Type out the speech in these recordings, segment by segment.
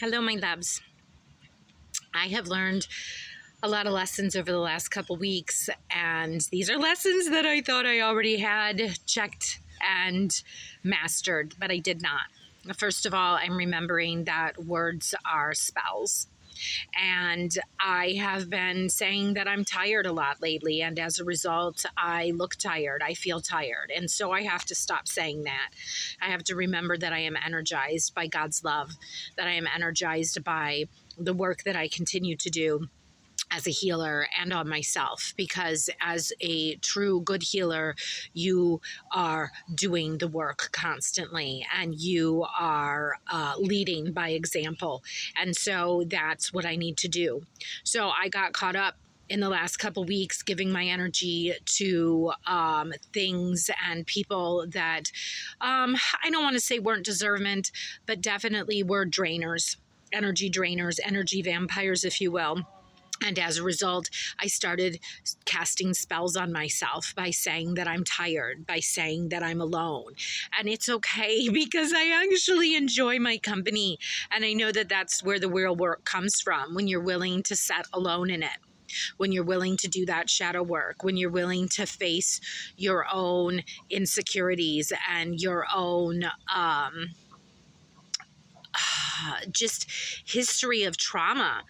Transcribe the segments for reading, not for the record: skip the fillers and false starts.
Hello, my loves. I have learned a lot of lessons over the last couple weeks, and these are lessons that I thought I already had checked and mastered, but I did not. First of all, I'm remembering that words are spells. And I have been saying that I'm tired a lot lately. And as a result, I look tired. I feel tired. And so I have to stop saying that. I have to remember that I am energized by God's love, that I am energized by the work that I continue to do as a healer and on myself, because as a true good healer, you are doing the work constantly and you are leading by example. And so that's what I need to do. So I got caught up in the last couple weeks giving my energy to things and people that I don't want to say weren't deserving, but definitely were drainers, energy vampires, if you will. And as a result, I started casting spells on myself by saying that I'm tired, by saying that I'm alone. And it's okay because I actually enjoy my company. And I know that that's where the real work comes from, when you're willing to sit alone in it, when you're willing to do that shadow work, when you're willing to face your own insecurities and your own just history of trauma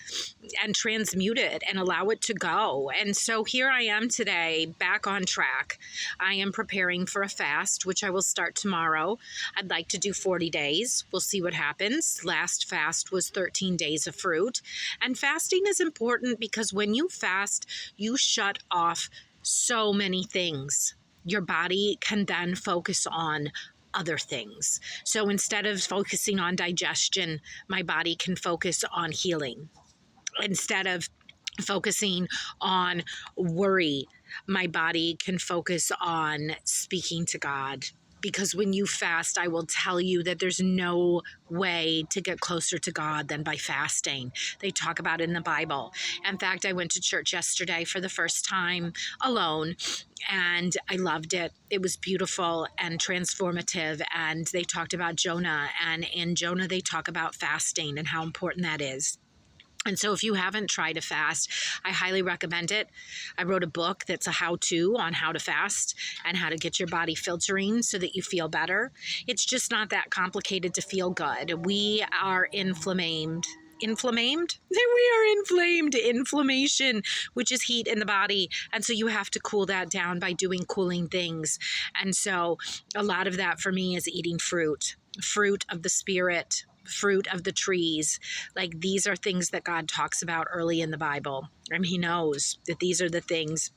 and transmute it and allow it to go. And so here I am today, back on track. I am preparing for a fast, which I will start tomorrow. I'd like to do 40 days. We'll see what happens. Last fast was 13 days of fruit. And fasting is important because when you fast, you shut off so many things. Your body can then focus on other things. So instead of focusing on digestion, my body can focus on healing. Instead of focusing on worry, my body can focus on speaking to God. Because when you fast, I will tell you that there's no way to get closer to God than by fasting. They talk about it in the Bible. In fact, I went to church yesterday for the first time alone, and I loved it. It was beautiful and transformative. And they talked about Jonah. And in Jonah, they talk about fasting and how important that is. And so if you haven't tried a fast, I highly recommend it. I wrote a book that's a how-to on how to fast and how to get your body filtering so that you feel better. It's just not that complicated to feel good. We are inflamed. We are inflamed. Inflammation, which is heat in the body. And so you have to cool that down by doing cooling things. And so a lot of that for me is eating fruit of the spirit, fruit of the trees. Like, these are things that God talks about early in the Bible. And he knows that these are the things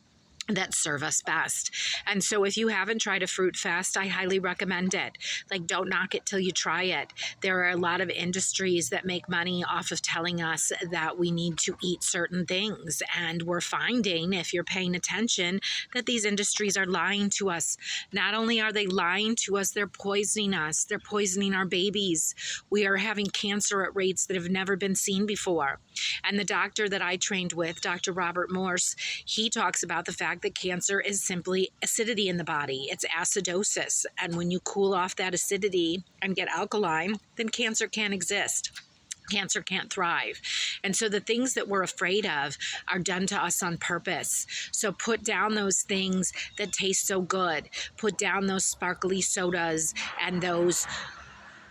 that serve us best. And so if you haven't tried a fruit fast, I highly recommend it. Like, don't knock it till you try it. There are a lot of industries that make money off of telling us that we need to eat certain things. And we're finding, if you're paying attention, that these industries are lying to us. Not only are they lying to us, they're poisoning us. They're poisoning our babies. We are having cancer at rates that have never been seen before. And the doctor that I trained with, Dr. Robert Morse, he talks about the fact that cancer is simply acidity in the body. It's acidosis. And when you cool off that acidity and get alkaline, then cancer can't exist. Cancer can't thrive. And so the things that we're afraid of are done to us on purpose. So put down those things that taste so good. Put down those sparkly sodas and those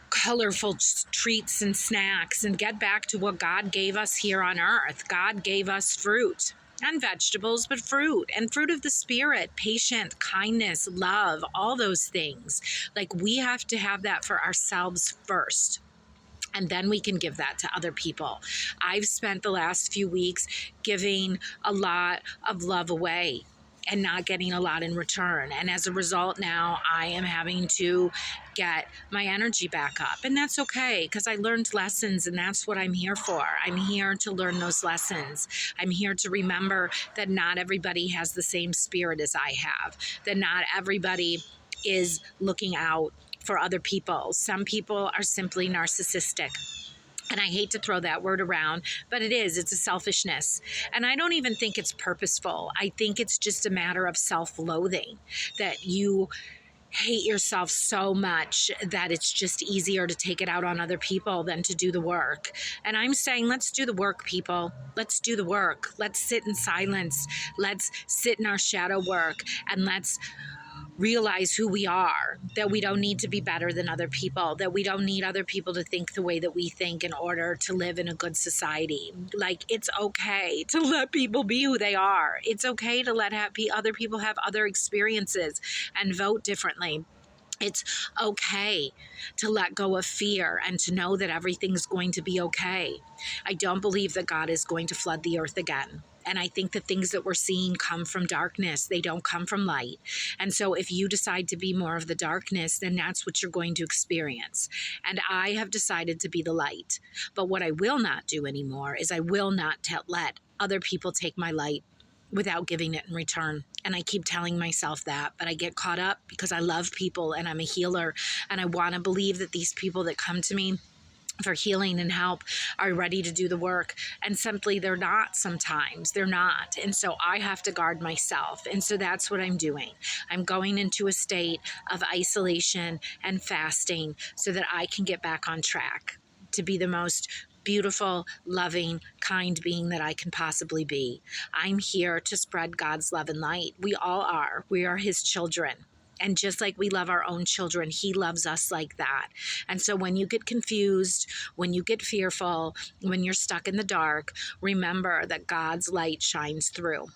colorful treats and snacks, and get back to what God gave us here on earth. God gave us fruit and vegetables, but fruit and fruit of the spirit, patience, kindness, love, all those things. Like, we have to have that for ourselves first. And then we can give that to other people. I've spent the last few weeks giving a lot of love away and not getting a lot in return. And as a result, now I am having to get my energy back up. And that's okay, because I learned lessons, and that's what I'm here for. I'm here to learn those lessons. I'm here to remember that not everybody has the same spirit as I have, that not everybody is looking out for other people. Some people are simply narcissistic. And I hate to throw that word around, but it's a selfishness. And I don't even think it's purposeful. I think it's just a matter of self-loathing, that you hate yourself so much that it's just easier to take it out on other people than to do the work. And I'm saying, let's do the work, people. Let's do the work. Let's sit in silence. Let's sit in our shadow work, and let's realize who we are, that we don't need to be better than other people, that we don't need other people to think the way that we think in order to live in a good society. Like, it's okay to let people be who they are. It's okay to let other people have other experiences and vote differently. It's okay to let go of fear and to know that everything's going to be okay. I don't believe that God is going to flood the earth again. And I think the things that we're seeing come from darkness. They don't come from light. And so if you decide to be more of the darkness, then that's what you're going to experience. And I have decided to be the light. But what I will not do anymore is I will not let other people take my light without giving it in return. And I keep telling myself that, but I get caught up because I love people and I'm a healer. And I want to believe that these people that come to me for healing and help are ready to do the work, and simply they're not. Sometimes they're not, and so I have to guard myself. And so that's what I'm doing. I'm going into a state of isolation and fasting so that I can get back on track to be the most beautiful, loving, kind being that I can possibly be. I'm here to spread God's love and light. We all are. We are his children. And just like we love our own children, he loves us like that. And so when you get confused, when you get fearful, when you're stuck in the dark, remember that God's light shines through.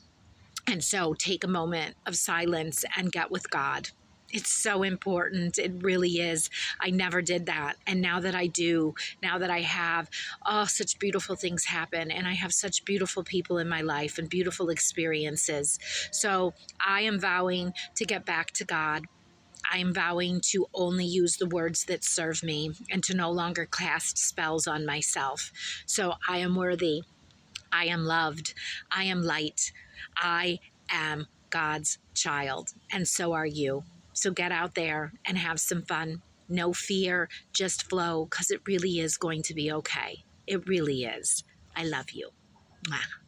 And so take a moment of silence and get with God. It's so important. It really is. I never did that. And now that I do, now that I have, such beautiful things happen, and I have such beautiful people in my life and beautiful experiences. So I am vowing to get back to God. I'm vowing to only use the words that serve me and to no longer cast spells on myself. So I am worthy. I am loved. I am light. I am God's child, and so are you. So get out there and have some fun. No fear, just flow, because it really is going to be okay. It really is. I love you. Mwah.